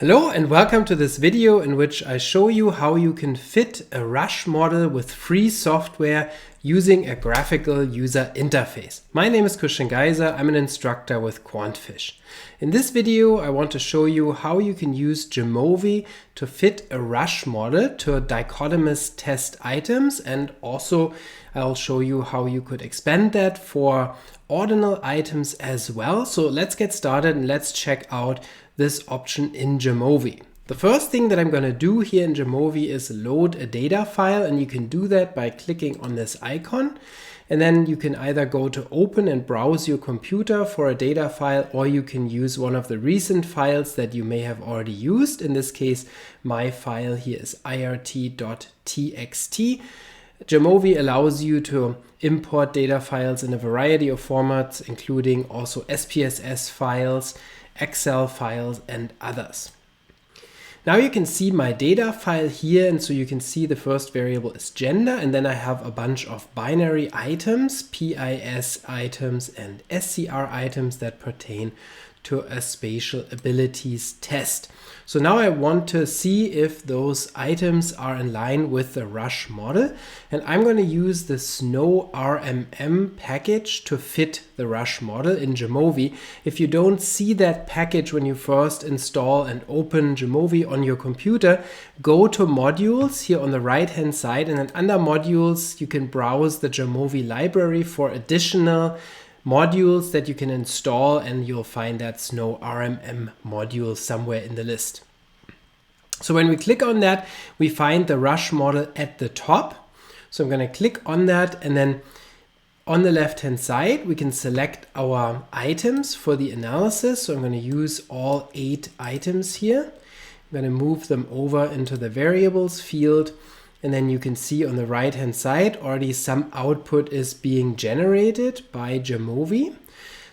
Hello and welcome to this video in which I show you how you can fit a Rasch model with free software using a graphical user interface. My name is Geiser, I'm an instructor with QuantFish. In this video I want to show you how you can use jamovi to fit a Rasch model to dichotomous test items, and also I'll show you how you could expand that for ordinal items as well. So let's get started and let's check out this option in jamovi. The first thing that I'm going to do here in jamovi is load a data file, and you can do that by clicking on this icon, and then you can either go to open and browse your computer for a data file, or you can use one of the recent files that you may have already used. In this case, my file here is irt.txt. Jamovi allows you to import data files in a variety of formats, including also SPSS files, Excel files, and others. Now you can see my data file here, and so you can see the first variable is gender, and then I have a bunch of binary items, PIS items and SCR items that pertain to a spatial abilities test. So now I want to see if those items are in line with the Rasch model, and I'm going to use the Snow RMM package to fit the Rasch model in jamovi. If you don't see that package when you first install and open jamovi on your computer, go to modules here on the right hand side, and then under modules you can browse the jamovi library for additional modules that you can install, and you'll find that Snow RMM module somewhere in the list. So when we click on that, we find the Rasch model at the top. So I'm going to click on that, and then on the left hand side we can select our items for the analysis. So I'm going to use all 8 items here. I'm going to move them over into the variables field, and then you can see on the right hand side already some output is being generated by jamovi.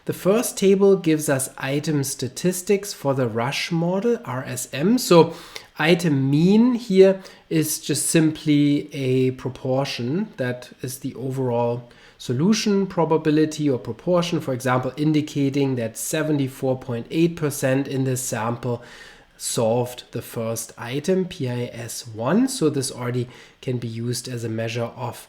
The first table gives us item statistics for the Rasch model, RSM. So item mean here is just simply a proportion that is the overall solution probability or proportion, for example, indicating that 74.8% in this sample solved the first item, PIS1. So this already can be used as a measure of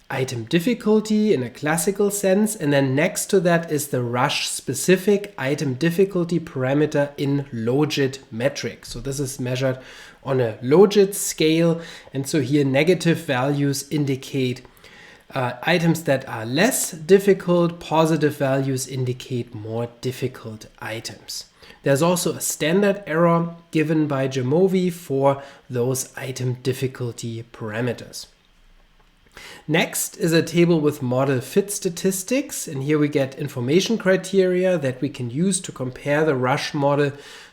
item difficulty in a classical sense. And then next to that is the Rasch specific item difficulty parameter in logit metric. So this is measured on a logit scale. And so here negative values indicate items that are less difficult, positive values indicate more difficult items. There's also a standard error given by jamovi for those item difficulty parameters. Next is a table with model fit statistics, and here we get information criteria that we can use to compare the Rasch model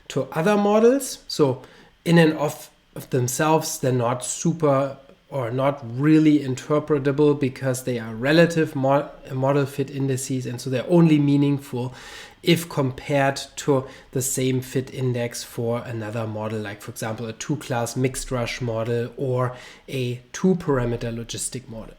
to other models. So in and of themselves, they're not super or not really interpretable because they are relative model fit indices, and so they're only meaningful if compared to the same fit index for another model, like for example a 2-class mixed Rasch model or a 2-parameter logistic model.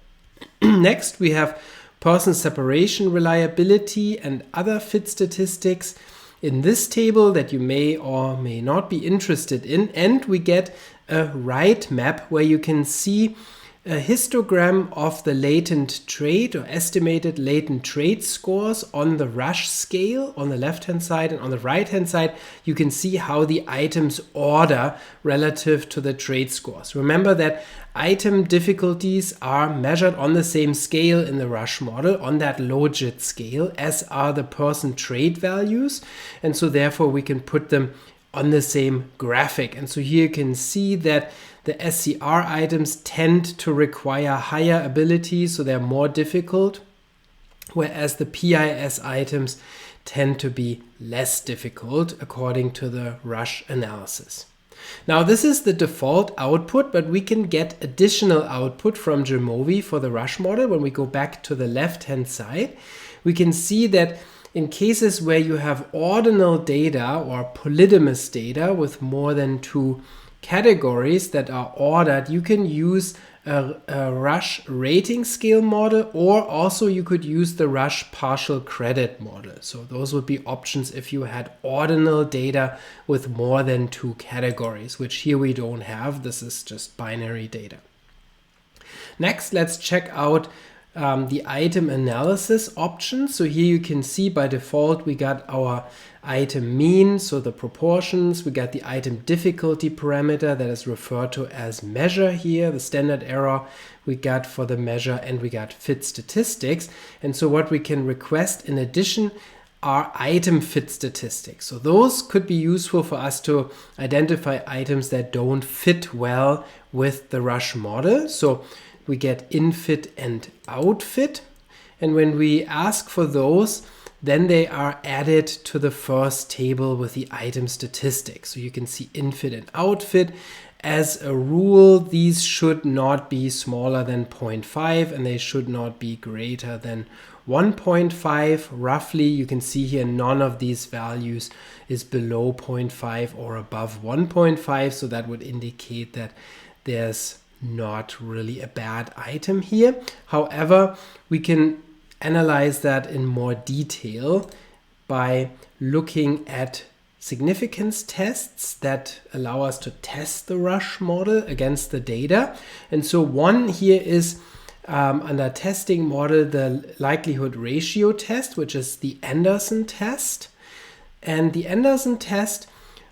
Next we have person separation reliability and other fit statistics in this table that you may or may not be interested in, and we get a right map where you can see a histogram of the latent trait or estimated latent trait scores on the Rasch scale on the left hand side, and on the right hand side you can see how the items order relative to the trait scores. Remember that item difficulties are measured on the same scale in the Rasch model, on that logit scale, as are the person trait values, and so therefore we can put them on the same graphic. And so here you can see that the SCR items tend to require higher ability, so they're more difficult, whereas the PIS items tend to be less difficult according to the Rasch analysis. Now this is the default output, but we can get additional output from jamovi for the Rasch model. When we go back to the left hand side, we can see that in cases where you have ordinal data or polydomous data with more than 2 categories that are ordered, you can use a Rasch rating scale model, or also you could use the Rasch partial credit model. So those would be options if you had ordinal data with more than 2 categories, which here we don't have. This is just binary data. Next, let's check out the item analysis option. So here you can see by default we got our item mean, so the proportions. We got the item difficulty parameter that is referred to as measure here, the standard error we got for the measure, and we got fit statistics. And so what we can request in addition are item fit statistics. So those could be useful for us to identify items that don't fit well with the Rasch model. So we get infit and outfit. And when we ask for those, then they are added to the first table with the item statistics. So you can see infit and outfit. As a rule, these should not be smaller than 0.5 and they should not be greater than 1.5. Roughly, you can see here none of these values is below 0.5 or above 1.5. So that would indicate that there's not really a bad item here. However, we can analyze that in more detail by looking at significance tests that allow us to test the Rasch model against the data. And so one here is under testing model, the likelihood ratio test, which is the Anderson test. And the Anderson test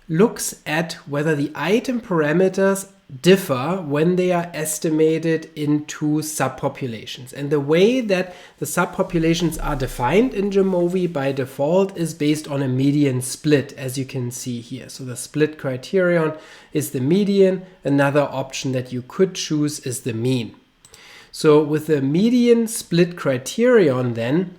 looks at whether the item parameters differ when they are estimated into subpopulations. And the way that the subpopulations are defined in jamovi by default is based on a median split, as you can see here. So the split criterion is the median. Another option that you could choose is the mean. So with the median split criterion then,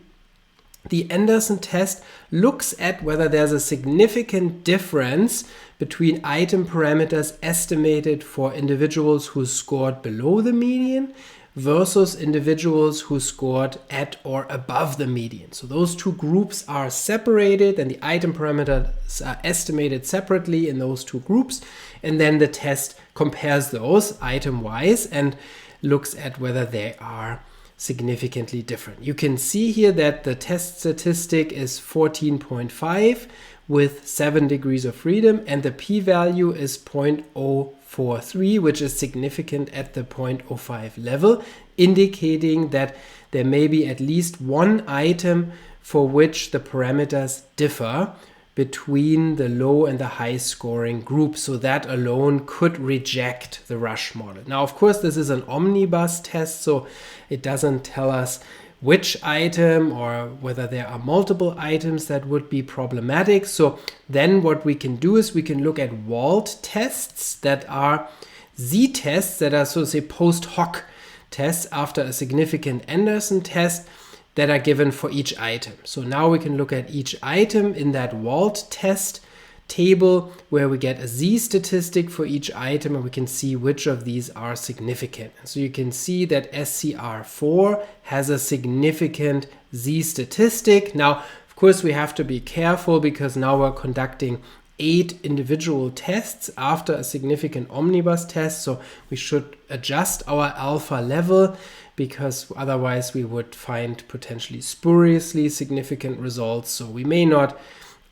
the Anderson test looks at whether there's a significant difference between item parameters estimated for individuals who scored below the median versus individuals who scored at or above the median. So those two groups are separated and the item parameters are estimated separately in those two groups. And then the test compares those item-wise and looks at whether they are significantly different. You can see here that the test statistic is 14.5 with 7 degrees of freedom, and the p-value is 0.043, which is significant at the 0.05 level, indicating that there may be at least one item for which the parameters differ between the low and the high scoring group. So that alone could reject the Rasch model. Now, of course, this is an omnibus test, so it doesn't tell us which item or whether there are multiple items that would be problematic. So then what we can do is we can look at walled tests that are z-tests that are, so to say, post hoc tests after a significant Anderson test that are given for each item. So now we can look at each item in that walled test table where we get a z statistic for each item and we can see which of these are significant. So you can see that SCR4 has a significant z statistic. Now, of course, we have to be careful because now we're conducting 8 individual tests after a significant omnibus test. So we should adjust our alpha level because otherwise we would find potentially spuriously significant results. So we may not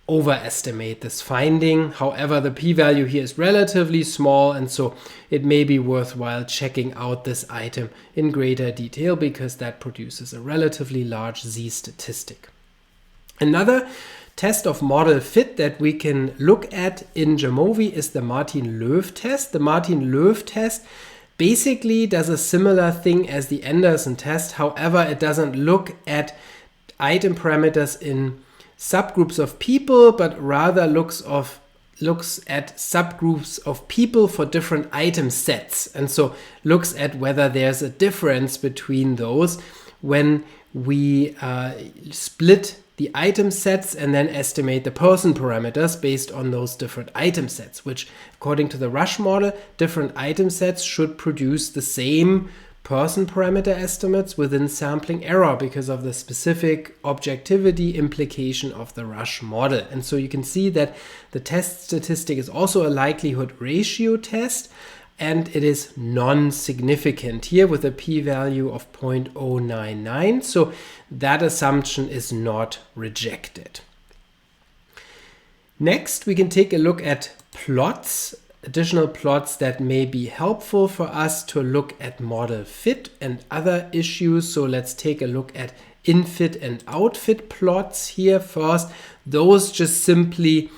overestimate this finding. However, the p-value here is relatively small, and so it may be worthwhile checking out this item in greater detail because that produces a relatively large z statistic. Another test of model fit that we can look at in jamovi is the Martin-Löw test. The Martin-Löw test basically does a similar thing as the Anderson test. However, it doesn't look at item parameters in subgroups of people, but rather looks at subgroups of people for different item sets. And so looks at whether there's a difference between those when we split the item sets and then estimate the person parameters based on those different item sets, which according to the Rasch model, different item sets should produce the same person parameter estimates within sampling error because of the specific objectivity implication of the Rasch model. And so you can see that the test statistic is also a likelihood ratio test. and it is non-significant here with a p-value of 0.099. So that assumption is not rejected. Next, we can take a look at plots, additional plots that may be helpful for us to look at model fit and other issues. So let's take a look at infit and outfit plots here first. Those just simply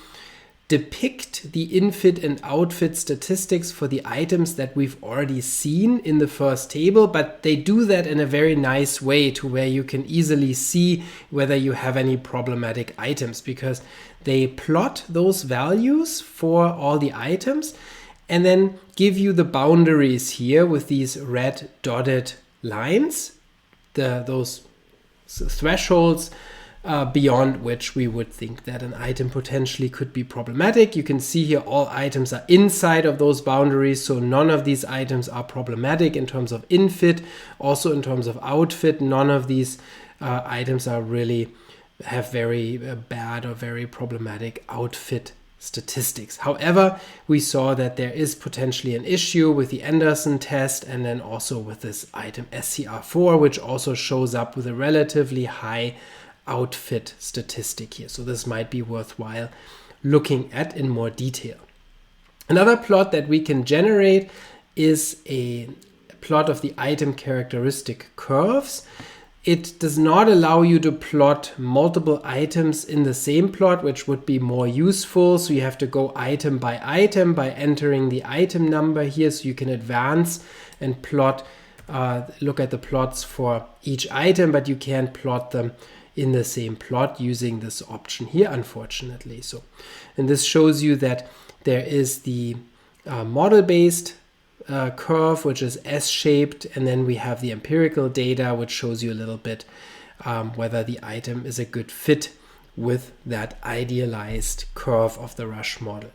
depict the infit and outfit statistics for the items that we've already seen in the first table, but they do that in a very nice way to where you can easily see whether you have any problematic items, because they plot those values for all the items and then give you the boundaries here with these red dotted lines, those thresholds beyond which we would think that an item potentially could be problematic. You can see here all items are inside of those boundaries, so none of these items are problematic in terms of infit. Also in terms of outfit, none of these items are really have very bad or very problematic outfit statistics. However, we saw that there is potentially an issue with the Anderson test and then also with this item SCR4, which also shows up with a relatively high outfit statistic here. So this might be worthwhile looking at in more detail. Another plot that we can generate is a plot of the item characteristic curves. It does not allow you to plot multiple items in the same plot, which would be more useful. So you have to go item by entering the item number here, so you can advance and plot, look at the plots for each item, but you can't plot them in the same plot using this option here, unfortunately. So, and this shows you that there is the model-based curve, which is S-shaped, and then we have the empirical data, which shows you a little bit whether the item is a good fit with that idealized curve of the Rasch model.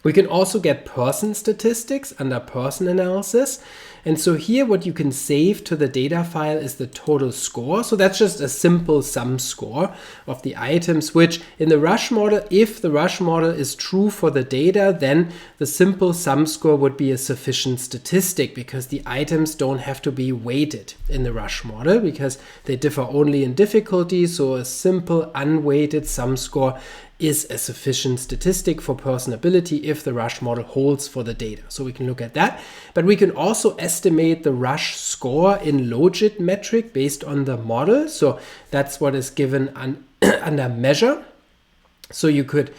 We can also get person statistics under person analysis. And so here what you can save to the data file is the total score. So that's just a simple sum score of the items, which in the Rasch model, if the Rasch model is true for the data, then the simple sum score would be a sufficient statistic, because the items don't have to be weighted in the Rasch model because they differ only in difficulty. So a simple unweighted sum score is a sufficient statistic for personability if the Rasch model holds for the data. So we can look at that, but we can also estimate the Rasch score in logit metric based on the model. So that's what is given under measure. So you could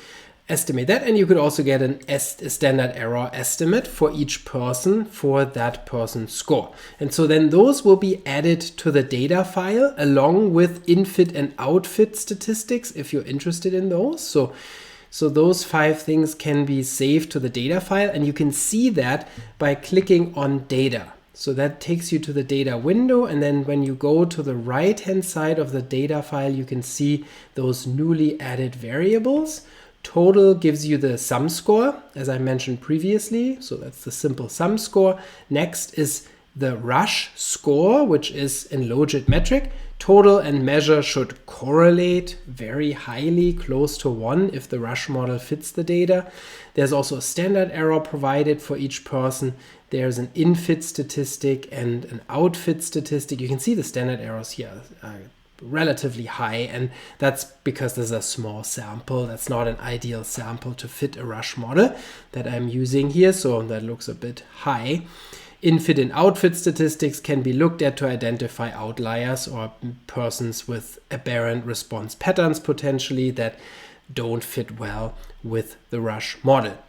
estimate that, and you could also get a standard error estimate for each person for that person's score. And so then those will be added to the data file along with infit and outfit statistics if you're interested in those. So those 5 things can be saved to the data file, and you can see that by clicking on data. So that takes you to the data window, and then when you go to the right hand side of the data file, you can see those newly added variables. Total gives you the sum score, as I mentioned previously. So that's the simple sum score. Next is the Rasch score, which is in logit metric. Total and measure should correlate very highly, close to 1, if the Rasch model fits the data. There's also a standard error provided for each person. There's an infit statistic and an outfit statistic. You can see the standard errors here relatively high, and that's because there's a small sample. That's not an ideal sample to fit a Rasch model that I'm using here, so that looks a bit high. Infit and outfit statistics can be looked at to identify outliers or persons with aberrant response patterns potentially that don't fit well with the Rasch model.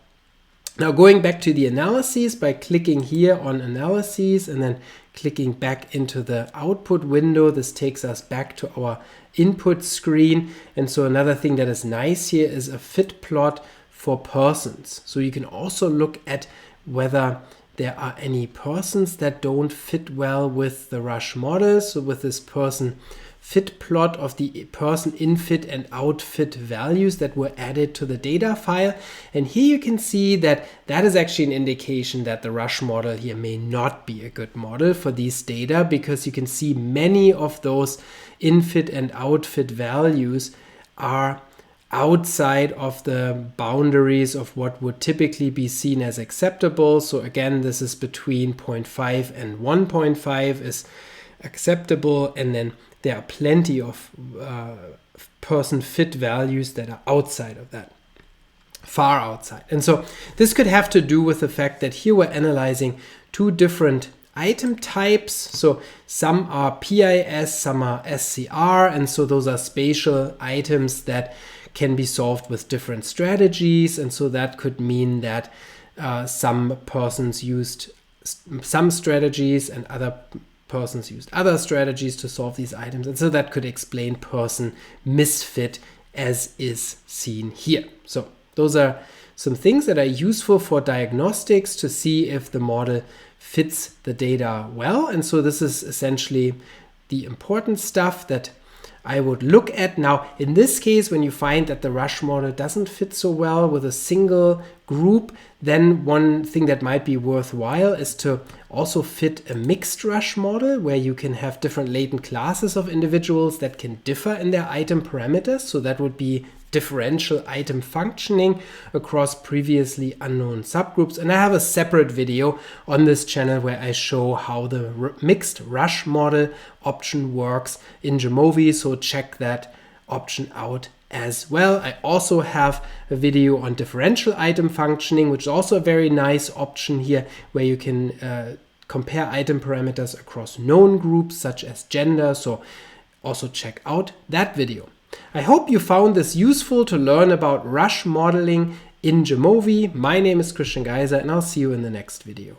Now going back to the analyses, by clicking here on analyses and then clicking back into the output window, this takes us back to our input screen. And so another thing that is nice here is a fit plot for persons. So you can also look at whether there are any persons that don't fit well with the Rasch model. So with this person fit plot of the person infit and outfit values that were added to the data file. And here you can see that that is actually an indication that the Rasch model here may not be a good model for these data, because you can see many of those infit and outfit values are outside of the boundaries of what would typically be seen as acceptable. So again, this is between 0.5 and 1.5 is acceptable, and then there are plenty of person fit values that are outside of that, far outside. And so this could have to do with the fact that here we're analyzing two different item types. So some are PIS, some are SCR, and so those are spatial items that can be solved with different strategies. And so that could mean that some persons used some strategies and other persons used other strategies to solve these items. And so that could explain person misfit as is seen here. So those are some things that are useful for diagnostics to see if the model fits the data well. And so this is essentially the important stuff that I would look at. Now, in this case, when you find that the Rasch model doesn't fit so well with a single group, then one thing that might be worthwhile is to also fit a mixed Rasch model where you can have different latent classes of individuals that can differ in their item parameters. So that would be differential item functioning across previously unknown subgroups. And I have a separate video on this channel where I show how the mixed Rasch model option works in jamovi, so check that option out as well. I also have a video on differential item functioning, which is also a very nice option here where you can compare item parameters across known groups such as gender, so also check out that video. I hope you found this useful to learn about Rasch modeling in jamovi. My name is Christian Geiser, and I'll see you in the next video.